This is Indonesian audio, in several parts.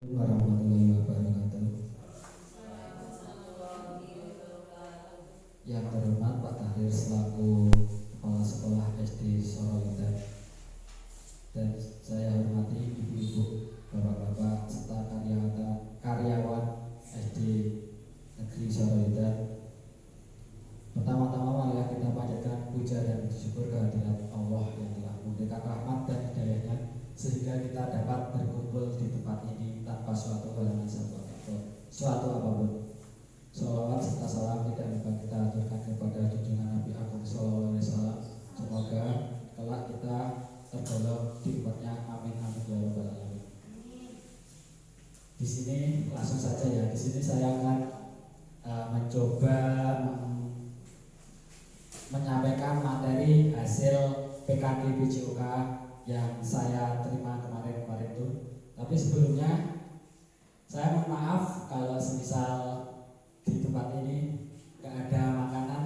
Warahmatullahi wabarakatuh. Yang terhormat Pak Tahir selaku Kepala Sekolah SD Sorowitan, dan saya hormati ibu-ibu, bapak-bapak, serta karyawan SD Negeri Sorowitan. Pertama-tama marilah kita panjatkan puja dan syukur kehadirat Allah yang telah memberikan rahmat dan hidayahnya sehingga kita dapat berkumpul di tempat ini tanpa suatu halangan suatu apapun. Sholawat serta salam tidak lupa kita aturkan kepada junjungan Nabi Agung Sallallahu Alaihi Wasallam. Semoga kelak kita tergolong di umatnya. Amin amin ya rabbal alamin. Di sini langsung saja ya. Di sini saya akan mencoba menyampaikan materi hasil PKG PJOK yang saya terima kemarin itu. Tapi sebelumnya saya mohon maaf kalau semisal di tempat ini gak ada makanan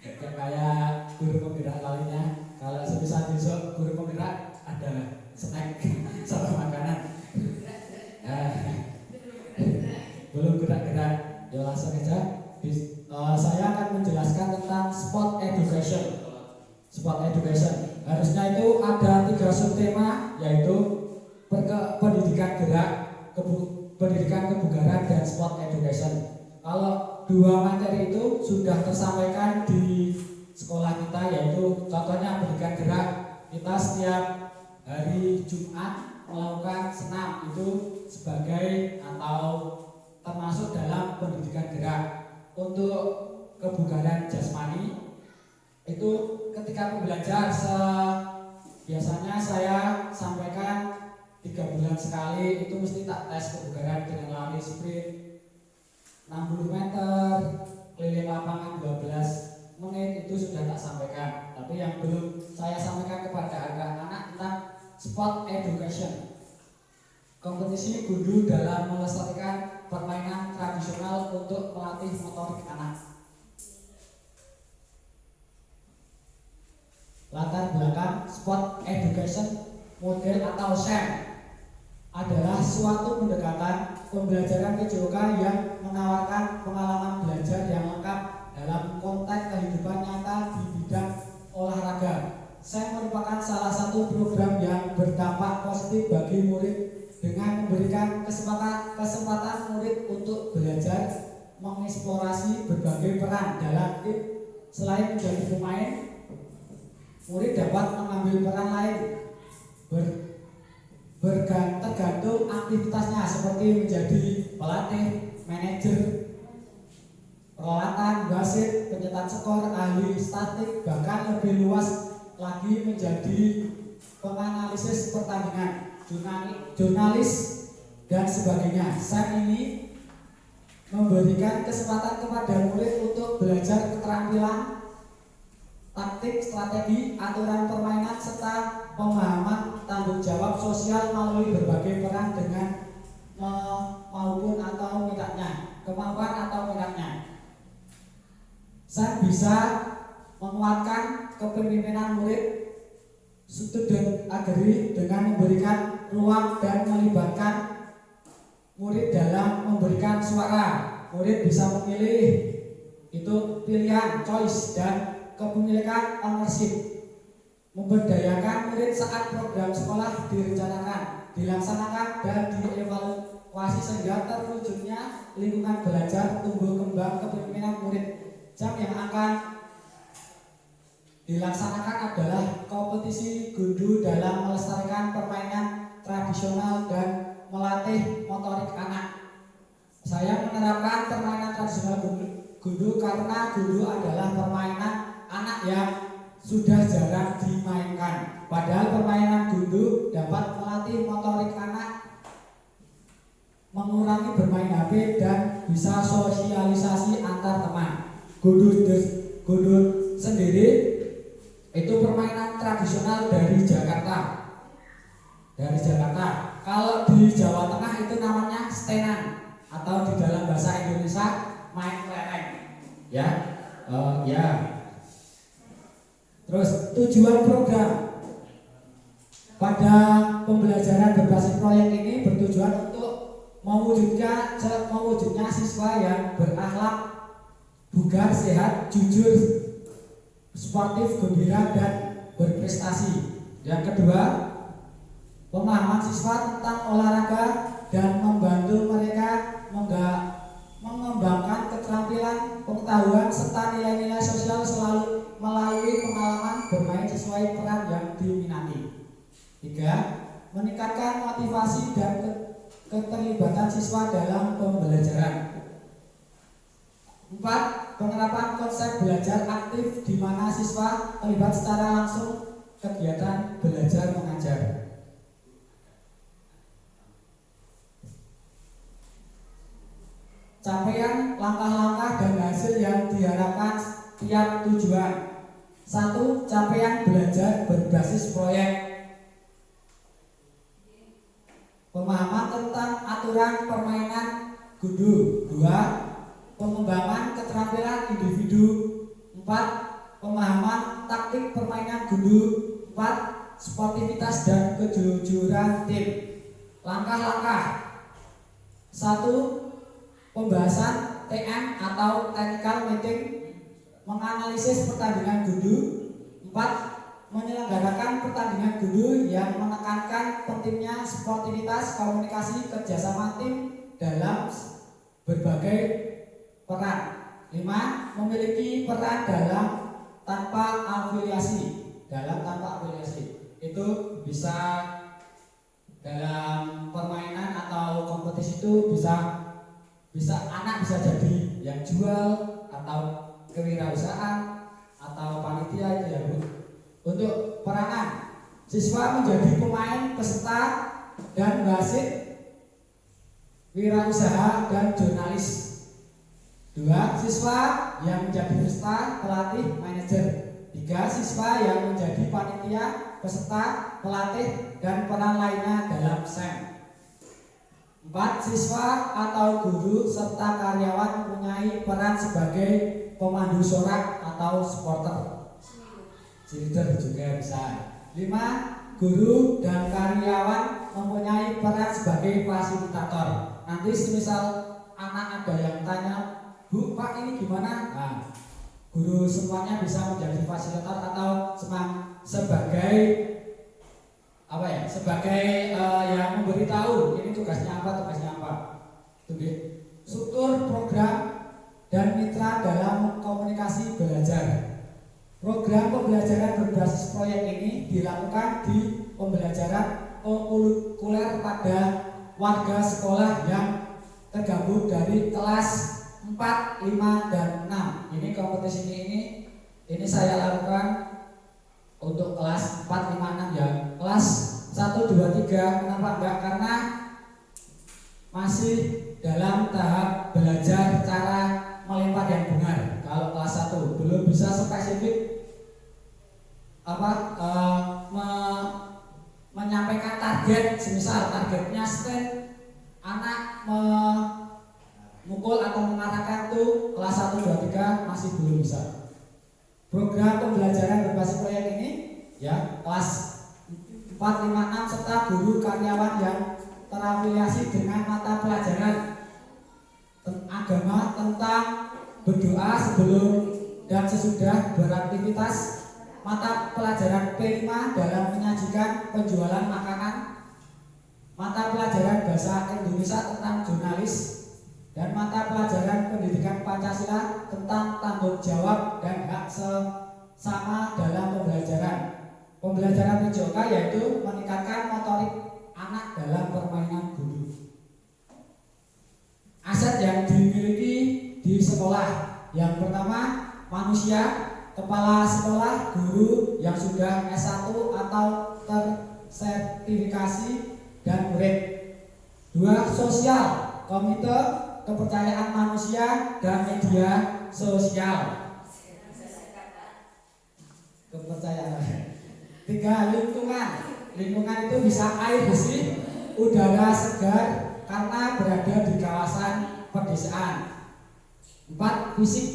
kayak guru penggerak lainnya. Kalau semisal besok guru penggerak ada snack sama makanan, belum gerak-gerak, ya langsung aja. Saya akan menjelaskan tentang sport education. Sport education harusnya itu ada 3 subtema, yaitu pendidikan gerak, pendidikan kebugaran, dan sport education. Kalau 2 materi itu sudah tersampaikan di sekolah kita, yaitu contohnya pendidikan gerak. Kita setiap hari Jumat melakukan senam, itu sebagai atau termasuk dalam pendidikan gerak. Untuk kebugaran jasmani itu ketika belajar biasanya saya sampaikan 3 bulan sekali itu mesti tak tes kebugaran dengan lari sprint 60 meter, keliling lapangan 12 menit, itu sudah tak sampaikan. Tapi yang belum saya sampaikan kepada anak-anak tentang sport education, kompetisi gundu dalam melestarikan permainan tradisional untuk melatih motorik anak. Latar belakang sport education model atau SEM adalah suatu pendekatan pembelajaran PJOK yang menawarkan pengalaman belajar yang lengkap dalam konteks kehidupan nyata di bidang olahraga. SEM merupakan salah satu program yang berdampak positif bagi murid dengan memberikan kesempatan murid untuk belajar mengeksplorasi berbagai peran dalam tim. Selain menjadi pemain, murid dapat mengambil peran lain tergantung aktivitasnya, seperti menjadi pelatih, manajer, peralatan, wasit, pencetak skor, ahli statik, bahkan lebih luas lagi menjadi penganalisis pertandingan, jurnalis, dan sebagainya. SEM ini memberikan kesempatan kepada murid untuk belajar keterampilan taktik, strategi, aturan permainan, serta pemahaman tanggung jawab sosial melalui berbagai peran dengan kemampuan atau minatnya. Saya bisa menguatkan kepemimpinan murid student agree dengan memberikan ruang dan melibatkan murid dalam memberikan suara. Murid bisa memilih, itu pilihan, choice, dan kepemilikan ownership. Memberdayakan murid saat program sekolah direncanakan, dilaksanakan, dan dievaluasi sehingga terwujudnya lingkungan belajar tumbuh kembang kepemimpinan murid. Jam yang akan dilaksanakan adalah kompetisi gundu dalam melestarikan permainan tradisional dan melatih motorik anak. Saya menerapkan permainan tradisional gundu karena gundu adalah permainan anak yang sudah jarang dimainkan. Padahal permainan gundu dapat melatih motorik anak, mengurangi bermain HP, dan bisa sosialisasi antar teman. Gundu sendiri itu permainan tradisional dari Jakarta. Kalau di Jawa Tengah itu namanya stenan, atau di dalam bahasa Indonesia main kelereng. Ya. Terus tujuan program pada pembelajaran berbasis proyek ini bertujuan untuk mewujudnya siswa yang berakhlak, bugar, sehat, jujur, sportif, gembira, dan berprestasi. Yang kedua, pemahaman siswa tentang olahraga dan membantu mereka mengembangkan keterampilan, pengetahuan, serta nilai-nilai sosial selalu melalui pengalaman bermain sesuai peran yang diminati. 3. Meningkatkan motivasi dan keterlibatan siswa dalam pembelajaran. 4. Penerapan konsep belajar aktif di mana siswa terlibat secara langsung kegiatan belajar mengajar. Capaian, langkah-langkah dan hasil yang diharapkan tiap tujuan. 1. Capaian belajar berbasis proyek. Pemahaman tentang aturan permainan gundu. 2. Pengembangan keterampilan individu. 4. Pemahaman taktik permainan gundu. 4. Sportivitas dan kejujuran tim. Langkah-langkah. 1. Pembahasan TM atau technical meeting, menganalisis pertandingan gundu. 4. Menyelenggarakan pertandingan gundu yang menekankan pentingnya sportivitas, komunikasi, kerjasama tim dalam berbagai peran. 5. Memiliki peran tanpa afiliasi. Itu bisa dalam permainan atau kompetisi itu bisa anak bisa jadi yang jual atau kewirausahaan atau panitia itu ya Bu. Untuk peranan, siswa menjadi pemain, peserta, dan wasit, wirausaha, dan jurnalis. 2. Siswa yang menjadi peserta, pelatih, manajer. 3. Siswa yang menjadi panitia, peserta, pelatih, dan peran lainnya dalam SEM. 4. Siswa atau guru serta karyawan mempunyai peran sebagai pemandu sorak atau supporter. Cheerleader juga bisa. 5. Guru dan karyawan mempunyai peran sebagai fasilitator. Nanti semisal anak ada yang tanya, Bu, Pak ini gimana? Nah, guru semuanya bisa menjadi fasilitator atau sebagai yang memberitahu ini tugasnya apa. Struktur program dan mitra dalam komunikasi belajar. Program pembelajaran berbasis proyek ini dilakukan di pembelajaran okuler pada warga sekolah yang tergabung dari kelas 4, 5, dan 6. Ini kompetisi ini saya lakukan untuk kelas 4, 5, 6 ya. Kelas 1, 2, 3 kenapa enggak? Karena masih dalam tahap belajar cara melempar yang benar. Kalau kelas 1 belum bisa spesifik menyampaikan target, semisal targetnya stand anak memukul atau mengarahkan itu kelas 1, 2, 3 masih belum bisa. Program pembelajaran berbasis proyek ini ya kelas 4, 5, 6 serta guru karyawan yang terafiliasi dengan mata pelajaran agama tentang berdoa sebelum dan sesudah beraktivitas, mata pelajaran P5 dalam menyajikan penjualan makanan, mata pelajaran bahasa Indonesia tentang jurnalis, dan mata pelajaran pendidikan Pancasila tentang tanggung jawab dan hak sesama dalam pembelajaran. Pembelajaran PJOK yaitu meningkatkan motorik anak dalam permainan gundu. Aset yang dimiliki di sekolah. Yang pertama, manusia, kepala sekolah, guru yang sudah S1 atau tersertifikasi, dan murid. 2. Sosial, komite, kepercayaan manusia, dan media sosial. Kepercayaan. 3. Lingkungan. Lingkungan itu bisa air bersih, udara segar karena berada di kawasan pedesaan. 4. Fisik,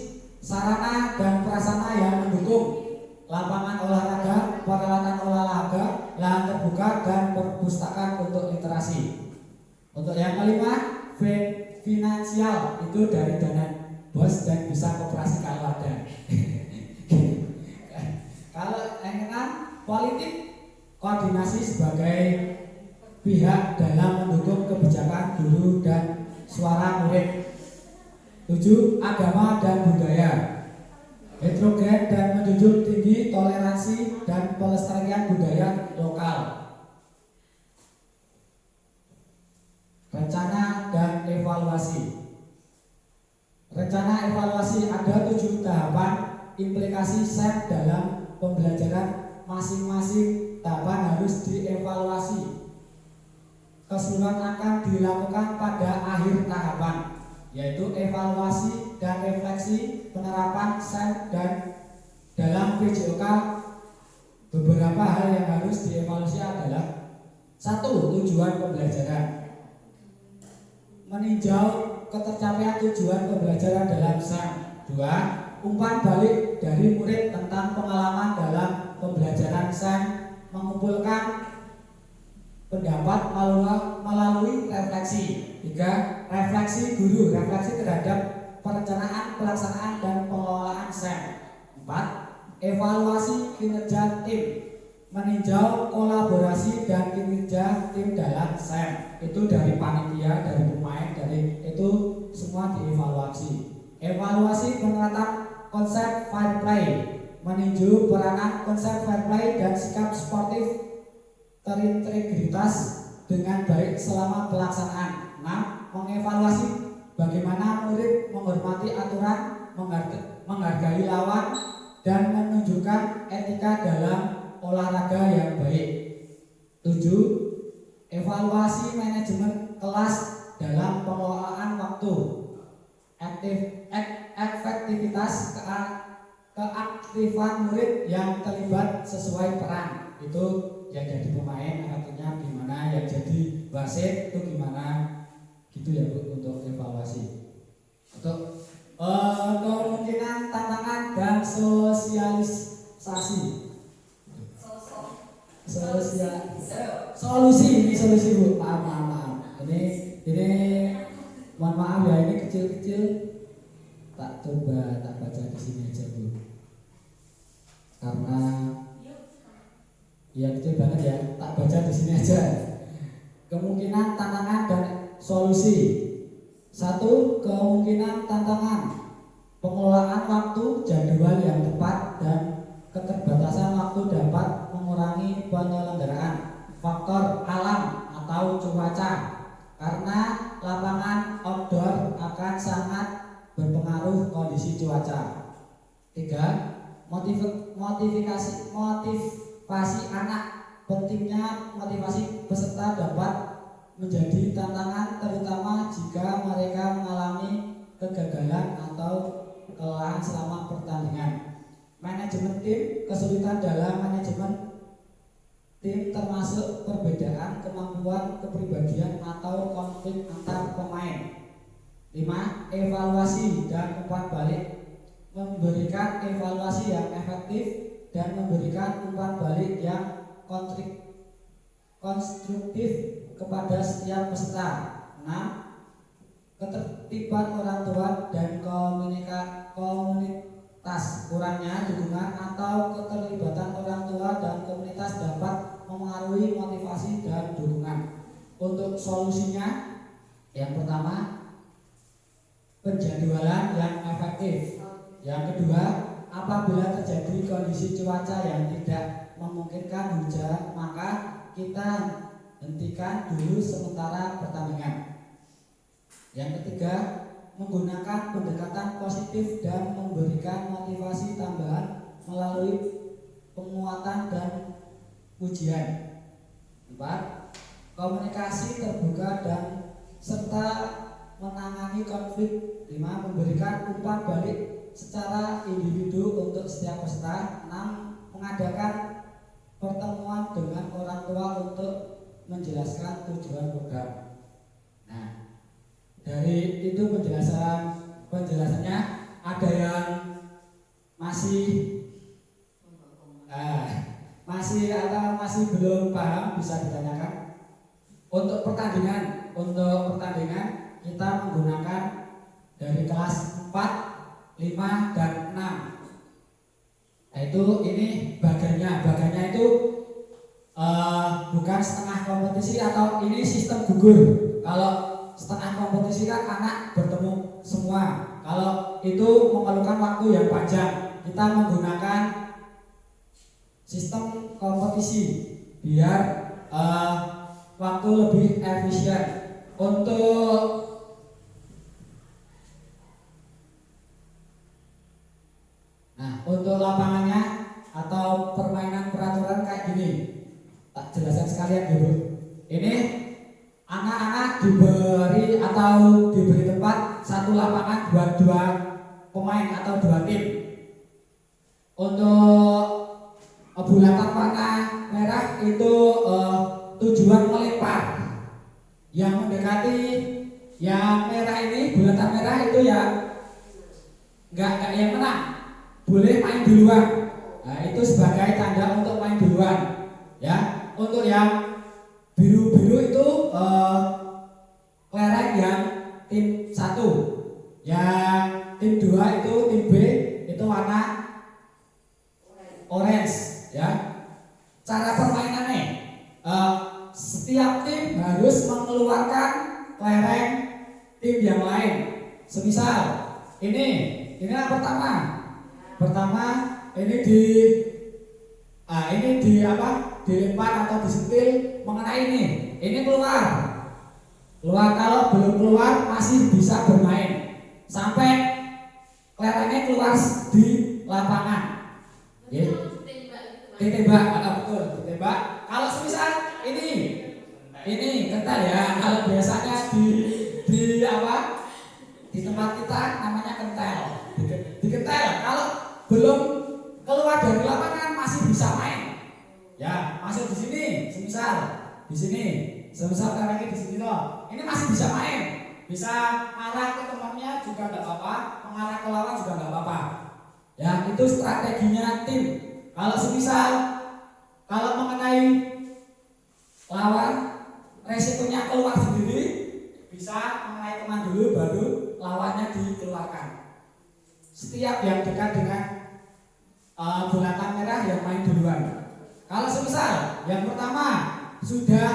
sarana dan prasarana yang mendukung, lapangan olahraga, peralatan olahraga, lahan terbuka, dan perpustakaan untuk literasi. Untuk yang kelima, finansial itu dari dana bos dan bisa koperasi kalau ada. Kalau yang keenam, politik, koordinasi sebagai pihak dalam mendukung kebijakan guru dan suara murid. 7. Agama dan budaya, heterogen dan menjunjung tinggi toleransi dan pelestarian budaya lokal. Rencana dan evaluasi. Rencana evaluasi ada 7 tahapan implikasi SEM dalam pembelajaran. Masing-masing tahapan harus dievaluasi. Keseluruhan akan dilakukan pada akhir tahapan, yaitu evaluasi dan refleksi penerapan SEM dan dalam PJOK. Beberapa hal yang harus dievaluasi adalah: 1. Tujuan pembelajaran. Meninjau ketercapaian tujuan pembelajaran dalam SEM. 2. Umpan balik dari murid tentang pengalaman dalam pembelajaran SEM. Mengumpulkan pendapat melalui refleksi. 3. Refleksi guru, refleksi terhadap perencanaan, pelaksanaan, dan pengelolaan SEM. 4. Evaluasi kinerja tim. Meninjau kolaborasi dan kinerja tim dalam SEM. Itu dari panitia, dari pemain, dari itu semua dievaluasi. Evaluasi penerapan konsep fair play. Meninjau peranan konsep fair play dan sikap sportif terintegritas dengan baik selama pelaksanaan. 6. Mengevaluasi bagaimana murid menghormati aturan, menghargai lawan, dan menunjukkan etika dalam olahraga yang baik. 7. Evaluasi manajemen kelas dalam pengelolaan waktu, efektivitas keaktifan murid yang terlibat sesuai peran. Itu yang jadi pemain artinya gimana, yang jadi wasit itu gimana, gitu ya Bu, untuk evaluasi. Untuk kemungkinan tantangan dan sosialisasi. Solusi Bu, maaf. Ini mohon maaf ya, ini kecil-kecil. Tak baca di sini aja Bu. Karena ya kecil banget ya, tak baca di sini aja. Kemungkinan tantangan dan solusi. 1. Kemungkinan tantangan: pengelolaan waktu, jadwal yang tepat, dan keterbatasan waktu dapat mengurangi penyelenggaraan. Faktor alam atau cuaca, karena lapangan outdoor akan sangat berpengaruh kondisi cuaca. 3. Motivasi anak. Pentingnya motivasi peserta dapat menjadi tantangan, terutama jika mereka mengalami kegagalan atau kelelahan selama pertandingan. Manajemen tim. Kesulitan dalam manajemen tim termasuk perbedaan kemampuan, kepribadian, atau konflik antar pemain. 5. Evaluasi dan umpan balik. Memberikan evaluasi yang efektif dan memberikan umpan balik yang konstruktif kepada setiap peserta. 6. Ketertiban orang tua dan komunitas. Kurangnya dukungan atau keterlibatan orang tua dan komunitas dapat memengaruhi motivasi dan dukungan. Untuk solusinya, yang pertama, penjadwalan yang efektif. Yang kedua, apabila terjadi kondisi cuaca yang tidak memungkinkan hujan, maka kita hentikan dulu sementara pertandingan. Yang ketiga, menggunakan pendekatan positif dan memberikan motivasi tambahan melalui penguatan dan pujian. 4. Komunikasi terbuka dan serta menangani konflik. 5. Memberikan umpan balik secara individu untuk setiap peserta. 6. Mengadakan pertemuan dengan orang tua untuk menjelaskan tujuan program. Nah, dari itu penjelasannya ada yang masih belum paham, bisa ditanyakan. Untuk pertandingan untuk pertandingan kita menggunakan dari kelas 4, 5, dan 6. Nah, itu ini bagannya itu bukan setengah kompetisi atau ini sistem gugur. Kalau setengah kompetisi kan anak bertemu semua. Kalau itu memerlukan waktu yang panjang, kita menggunakan sistem kompetisi biar waktu lebih efisien. Untuk lapangannya atau permainan peraturan kayak gini, tak jelaskan sekalian dulu. Ini anak-anak diberi tempat satu lapangan buat 2 pemain atau 2 tim. Untuk bulatan warna merah itu tujuan melempar. Yang mendekati yang merah ini, bulatan merah itu ya enggak yang menang. Boleh main duluan. Nah, itu sebagai tanda untuk main duluan. Ya, untuk yang biru-biru itu kelereng yang tim 1. Yang tim 2 itu tim B itu warna orange, ya. Cara permainannya setiap tim harus mengeluarkan kelereng tim yang lain. Semisal ini yang pertama ini dilempar atau disentil mengenai ini keluar. Kalau belum keluar masih bisa bermain sampai kelerengnya keluar di lapangan. Ditembak, betul, ditembak. Kalau semisal ini kental ya. Kalau biasanya di tempat kita namanya kental. Dikentel. Kalau belum keluar dari lapangan masih bisa main. Ya, masuk di sini, semisal kelerengnya di sini loh. Ini masih bisa main. Bisa arah ke temannya juga nggak apa-apa, mengarah ke lawan juga nggak apa-apa. Ya, itu strateginya tim. Kalau mengenai lawan, resikonya keluar sendiri, bisa mengenai teman dulu baru lawannya dikeluarkan. Setiap yang dekat dengan bulatan merah yang main duluan. Kalau semisal yang pertama sudah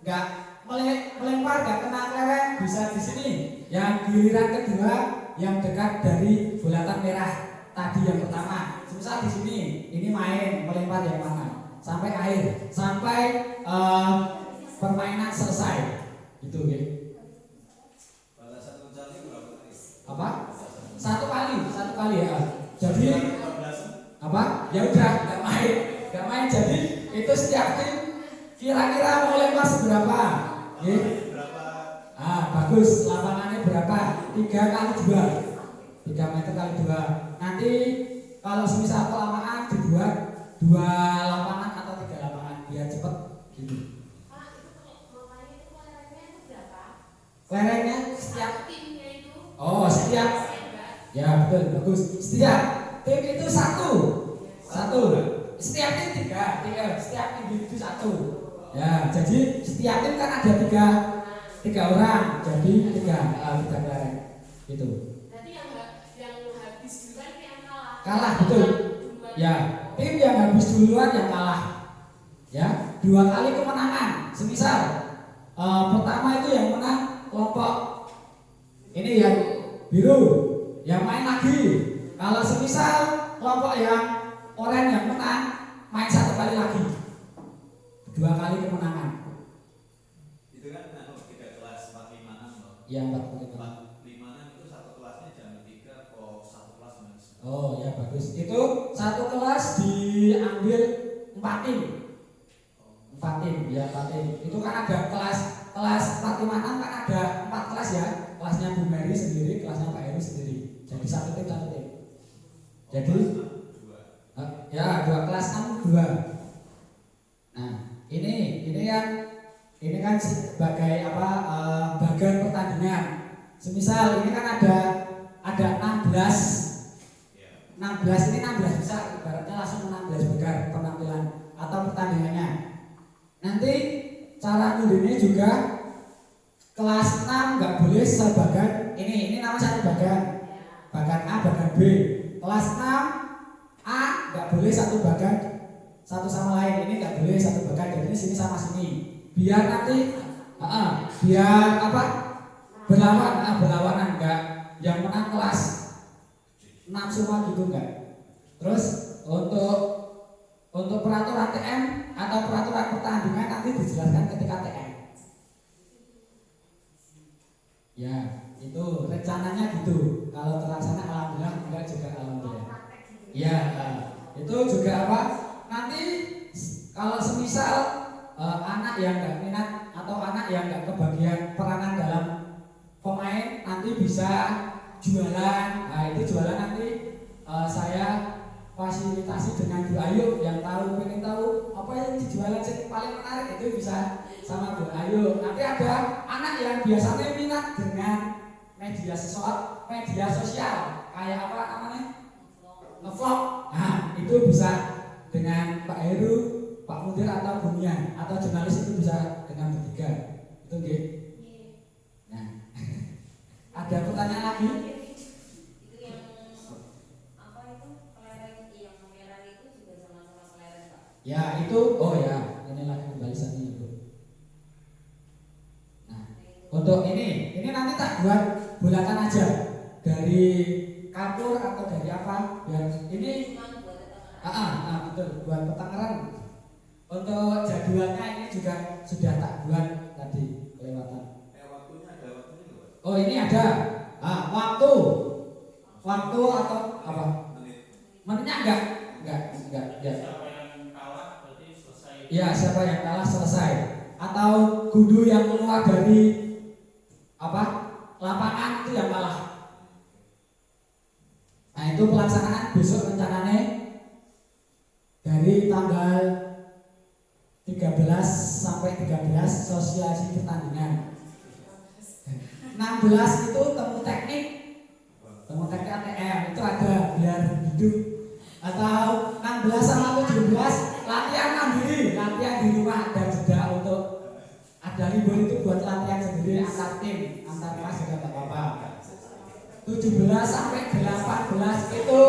nggak melempar, nggak kena kelereng, bisa di sini. Yang giliran kedua yang dekat dari bulatan merah tadi yang pertama, semisal di sini, ini main melempar yang mana sampai akhir, sampai permainan selesai. Gitu ya. Apa? Satu kali ya. Jadi ya udah nggak main. Jadi itu setiap tim kira-kira mau lempar seberapa? Bagus. Lapangannya berapa? 3 meter kali 2. Nanti kalau semisal kelamaan dibuat 2 lapangan atau 3 lapangan biar cepet gitu. Kelerengnya setiap timnya itu. Setiap. Ya betul, bagus. Setiap tim itu satu. Setiap tim 3. Setiap individu 1. Ya, jadi setiap tim kan ada 3 orang. Jadi 3 kelereng. Gitu. Berarti yang habis duluan yang kalah, betul. Ya, tim yang habis duluan yang kalah. Ya, 2 kali kemenangan. Semisal pertama itu yang menang kelompok ini yang biru, yang main lagi. Kalau semisal kelompok yang oranye yang menang, main 1 kali lagi. 2 kali kemenangan. Itu kan 3 kelas 4, 5, 6 loh. Iya, 4, 5 itu satu kelasnya jam 3 kok satu kelas mas. Oh ya bagus. Itu satu kelas diambil 4 tim. 4 tim, ya 4 tim. Itu kan ada kelas 4, 5, 6 kan ada 4 kelas ya. Kelasnya Bu Mary sendiri, kelasnya Pak Heru sendiri. Jadi 1 tim. Jadi ya 2 kelas 6 2. Nah, ini kan sebagai bagian pertandingan. Semisal ini kan ada 16 ini 16 besar, ibaratnya langsung 16 besar penampilan atau pertandingannya. Nanti cara ngundurnya juga kelas 6 nggak boleh sebagan ini nama satu bagan. Bagan A, bagan B. Kelas 6 A nggak boleh satu bagan satu sama lain. Ini nggak boleh satu bagan. Jadi sini sama sini. Biar nanti biar apa? Berlawanan enggak. Yang menang kelas 6 semua gitu enggak. Terus untuk peraturan TM atau peraturan pertandingan nanti dijelaskan ketika TM. Ya, itu rencananya gitu. Kalau terlaksana alhamdulillah, enggak juga alhamdulillah. Ya, itu juga apa? Nanti kalau semisal anak yang enggak minat atau anak yang enggak kebagian peranan dalam pemain nanti bisa jualan. Nah, itu jualan nanti saya fasilitasi dengan Bu Ayu yang pengen tahu apa yang dijualan sih paling menarik itu bisa sama Bu Ayu. Nanti ada anak yang biasanya minat dengan media sosial kayak apa namanya? Ngevlog. Nah, itu bisa dengan Pak Heru, Pak Mudir atau Bunia atau jurnalis itu bisa dengan bertiga. Itu nggih. Nah. Ada pertanyaan lagi? Ya itu, oh ya, inilah pembalasannya itu. Nah, untuk ini nanti tak buat bulatan aja dari kapur atau dari apa? Biar ini, betul, buat petanggaran. Untuk jadwalnya ini juga sudah tak buat tadi kelewatan. Waktunya ada waktunya nggak, Pak? Oh ini ada, waktu atau apa? Menitnya enggak, ya. Ya, siapa yang kalah selesai. Atau gundu yang keluar dari lapangan itu yang kalah. Nah, itu pelaksanaan besok rencananya dari tanggal 13 sampai 13 sosialisasi pertandingan. 16 itu temu teknik ATM itu ada biar hidup. Atau 16 sama 17 latihan mandiri, latihan di rumah dan jeda untuk ada libur itu buat latihan sendiri antar tim, antar kelas juga tak apa-apa. 17 sampai 18 itu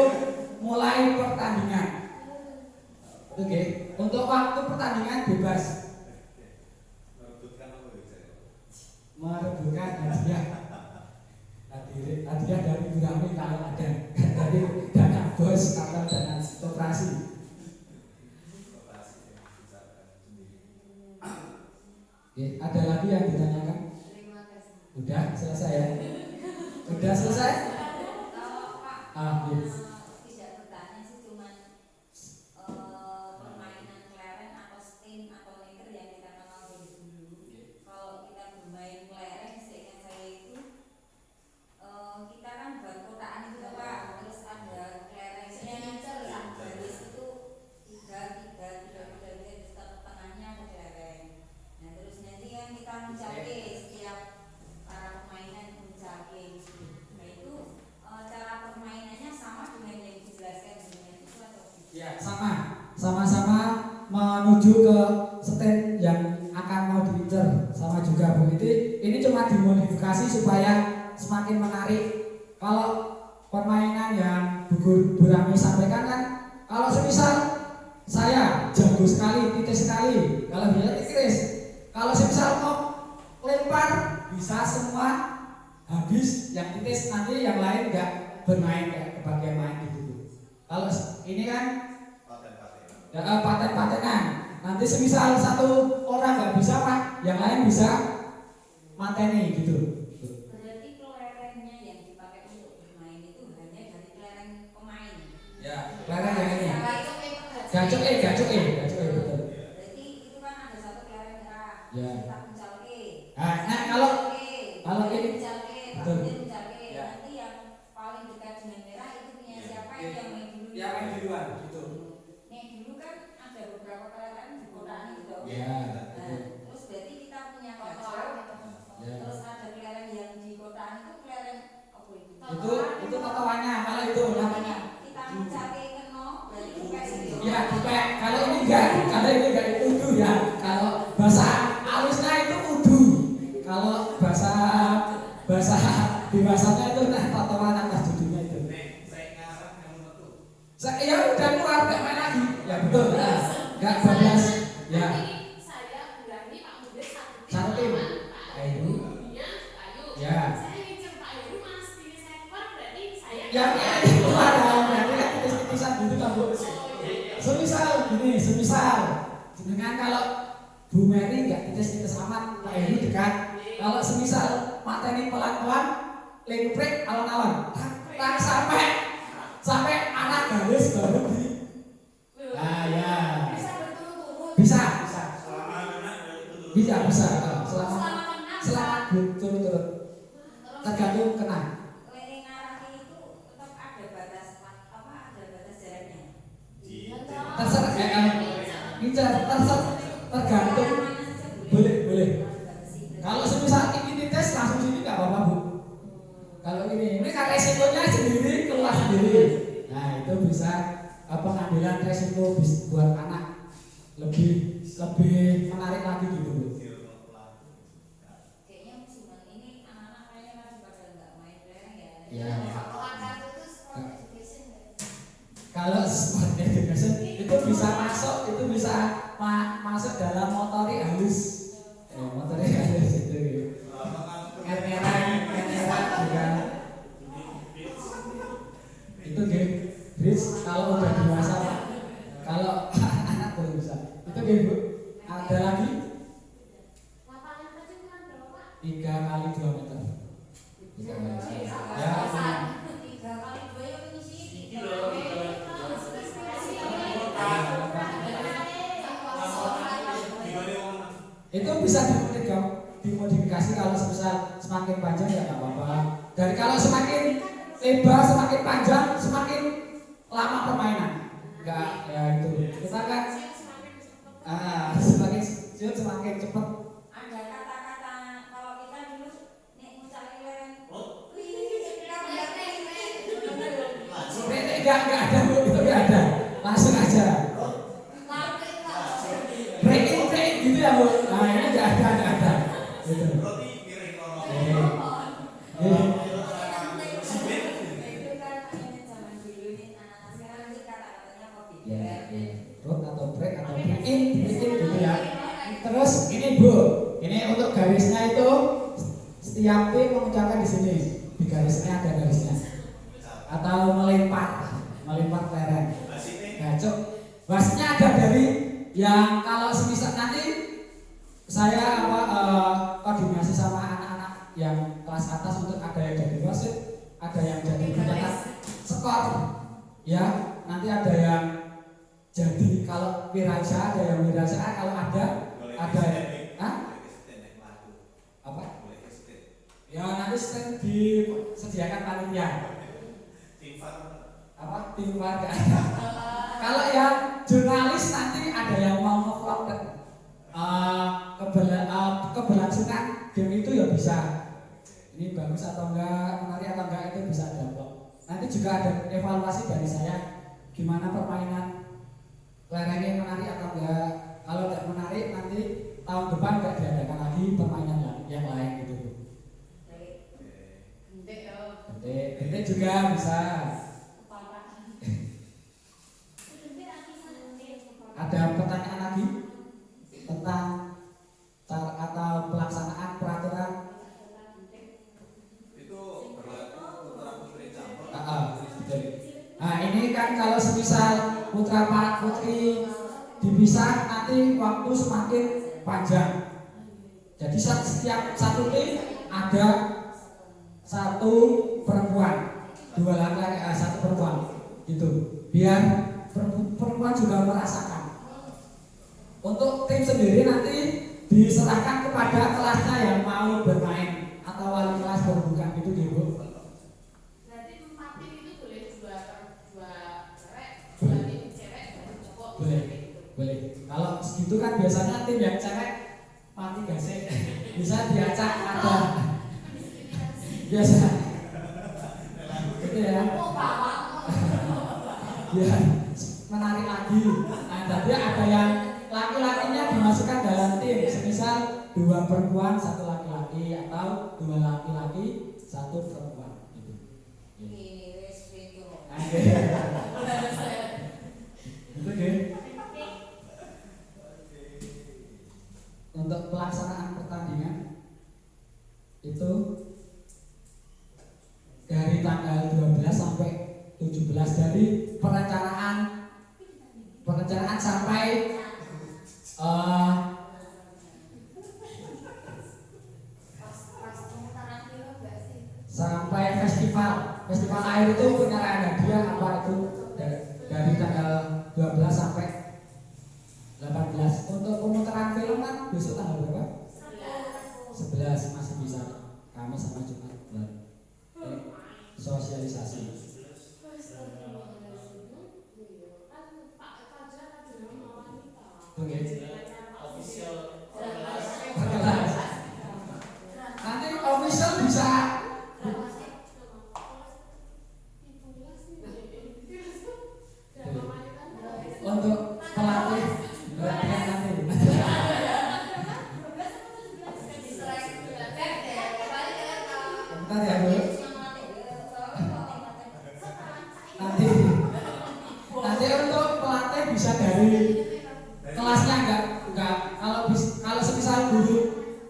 mulai pertandingan. Oke, untuk waktu pertandingan bebas. Merebutkan hadiah. Hadiah dari Burami kalau ada, dari dana bos atau dana koperasi. Oke, ada lagi yang ditanyakan? Terima kasih. Udah selesai ya? Udah selesai? Iya. Tidak bertanya sih, cuman permainan kelereng atau spin atau neker yang kita kenal dari dulu. Kalau kita bermain kelereng, seingat saya itu kita kan buat kotaan itu Pak, terus ada kelerengnya garis itu tiga di tengahnya ada kelereng. Nah terus nanti kan kita mencari setiap para pemainan mencari. Nah itu cara permainannya sama dengan yang dijelaskan dengan itu atau tidak? Ya, sama-sama menuju ke stand yang akan mau diincer sama juga Bu. Ini cuma dimodifikasi supaya semakin menarik. Kalau permainan yang Bu Rami sampaikan kan, kalau semisal saya jago sekali, titis sekali, kalau dia titis, kalau semisal mau lempar bisa semua habis, yang titis nanti yang lain enggak bermain, kayak kebagian main gitu. Kalau ini kan paten-patenan. Nanti semisal satu orang nggak bisa Pak, yang lain bisa mateni gitu. Berarti kelerengnya yang dipakai untuk bermain itu hanya dari kelereng pemain. Ya, kelereng yang ini. Gacok betul. Berarti itu kan ada satu kelereng merah. Ya. Kita pencalke. Nah, kalau ini pencalke, betul. pencalke. Ya. Nanti yang paling dekat dengan merah itu punya siapa yang main dulu? Ya, main duluan gitu. Nih dulu kan ada beberapa kelereng di kotaan itu. Ya. Nah, terus berarti kita punya kontrol. Ya. Terus ada kelereng yang di kotaan itu kelereng apa itu? Itu totoannya, kalau itu namanya. Kita mencari keno, berarti dipek sendiri. Ya, dipek. Kalau ini enggak itu udu ya. Kalau bahasa halusnya itu udu. Kalau bahasa bahasa di bahasanya itu nah totoan atas judulnya itu. Saya ngarang yang metu. Ya udah keluar nggak main lagi. Ya betul. Nah, nggak bablas. Ya. Saya berani Pak Mudes Satu tim. Ayo. Ya. Saya ngincer Pak Heru Mas, pilih saya keluar berarti saya. Ya keluar ya. Berarti kan titis-titisan gitu kan Bu. Semisal gini, semisal dengan kalau Bu Mary nggak titis-titis amat, Pak Heru dekat. Kalau semisal materi pelan-pelan, link break alon-alon, tak sampai anak garis baru di. Nah ya. Bisa berturut-turut. Bisa. Selama Bisa. Selama berturut-turut. Tergantung kena. Lering arah itu tetap ada batas ada batas jaraknya. Tergantung. Boleh. Kalau semisal ini tes langsung sini nggak apa-apa Bu. Kalau ini kan resikonya sendiri keluar sendiri. Nah itu bisa pengambilan resiko buat anak lebih menarik lagi gitu Bu. Kayaknya musim ini anak-anak kayaknya masih pada nggak main lereng ya. Ya. Kartu itu sport education. Kalau sport education itu bisa masuk dalam motorik halus. Motorik halus itu. Merah juga. Itu game bridge kalau udah dewasa Pak. Kalau anak belum bisa. Itu game Bu. Ada lagi Lapangan terjun kan berapa Pak? 3 kali 2 meter. 3 kali. Ya. 3 kali 2 ya mengisi. Itu bisa dimodifikasi kalau semakin panjang ya nggak apa-apa. Dan kalau semakin lebar, semakin panjang, semakin lama permainan. Enggak ya itu. Kita kan semakin shoot semakin cepat. Ada kata-kata kalau kita dulu nih ngucapin lereng. Enggak ada Bu, itu enggak ada. Langsung aja. Break gitu ya Bu. Nah ini enggak ada. Gitu. Roti miring kalau Road atau break atau break in gitu ya. Terus ini Bu, ini untuk garisnya itu setiap tim mengucapkan di sini. Di garisnya ada garisnya. Atau melempar lereng. Gacok. Wasitnya ada dari yang kalau semisal nanti saya koordinasi sama anak-anak yang kelas atas untuk ada yang jadi wasit, ada yang jadi pencatat skor, ya nanti ada yang jadi kalau wiraja, ada yang wiraja kalau ada apa? Ya nanti stand disediakan panitia. Tim warga. Kalau yang jurnalis nanti ada yang mau nge-vlog keberlangsungan game itu ya bisa. Ini bagus atau enggak, menarik atau enggak itu bisa ada vlog. Nanti juga ada evaluasi dari saya gimana permainan lerengnya menarik atau enggak. Kalau tidak menarik nanti tahun depan enggak diadakan lagi permainan yang lain gitu. Gede juga bisa. Ada pertanyaan lagi tentang cara atau pelaksanaan peraturan? itu berlaku putra putri campur. Betul. Nah ini kan kalau semisal putra putri dipisah nanti waktu semakin panjang. Jadi setiap satu tim ada satu perempuan, 2 laki-laki, 1 perempuan, gitu. Biar perempuan juga merasakan. Untuk tim sendiri nanti diserahkan kepada kelasnya yang mau bermain atau wali kelas berbuka gitu gitu. Berarti 4 tim itu boleh 2 cewek, 2 tim cewek, 2 cowok. Boleh. Kalau segitu kan biasanya tim yang cewek mati gasek. Bisa diacak ada. Biasa. Gitu ya. Ya, menarik lagi. Nah, jadi ada yang laki-lakinya dimasukkan dalam tim, semisal 2 perempuan 1 laki-laki. laki-laki atau 2 laki-laki 1 perempuan gitu. Ini wes itu. Itu deh. Untuk pelaksanaan pertandingan itu dari tanggal 12 sampai 17 dari perencanaan sampai sampai festival air itu penyerahan hadiah apa itu dari tanggal 12 sampai 18. Untuk pemutaran film kan besok tanggal berapa? 11 masih bisa. Kamis sama Jumat sosialisasi. Oke. Nanti official bisa untuk pelatih latihan nanti. Bentar ya Bu. Nanti untuk pelatih bisa dari kelasnya enggak kalau semisal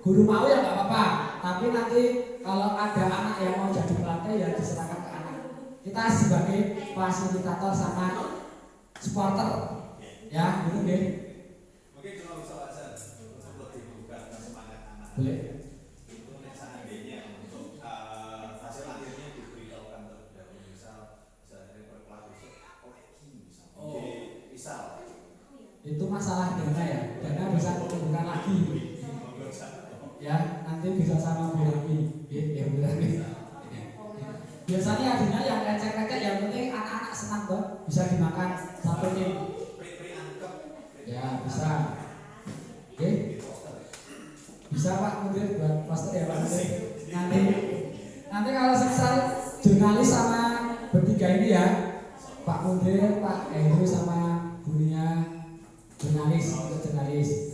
guru mau ya nggak apa-apa. Tapi nanti kalau ada anak yang mau jadi pelatih ya diserahkan ke anak. Kita sebagai fasilitator sama supporter ya gitu deh. Mungkin kalau bisa aja untuk lebih membuka semangat anak. Boleh. Itu seandainya untuk hasil akhirnya diberitahukan terlebih dahulu, misal dari pelatih misal Itu masalah dana ya, dana bisa kumpulkan lagi ya, nanti bisa sama Bulami ya Bulami. Biasanya adanya yang recek-recek, yang penting anak-anak senang kok, bisa dimakan satu tim ya bisa. Oke, bisa Pak Mudir buat poster ya Pak Mudir. Nanti kalau semisal jurnalis sama bertiga ini ya, Pak Mudir, Pak Heru sama Bunia jurnalis.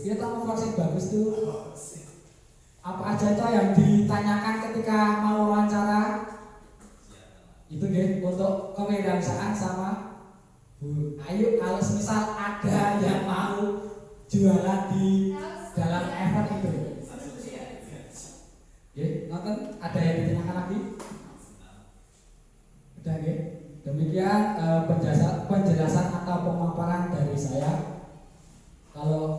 Kita mau proses bagus tuh. Apa aja itu yang ditanyakan ketika mau wawancara? Itu deh untuk kewirausahaan sama Bu Ayu. Kalau semisal ada yang mau jualan di dalam event itu, nonton ada yang ditanyakan lagi? Udah ya. Demikian penjelasan atau pemaparan dari saya. Kalau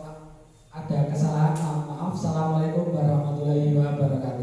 ada kesalahan, maaf. Assalamualaikum warahmatullahi wabarakatuh.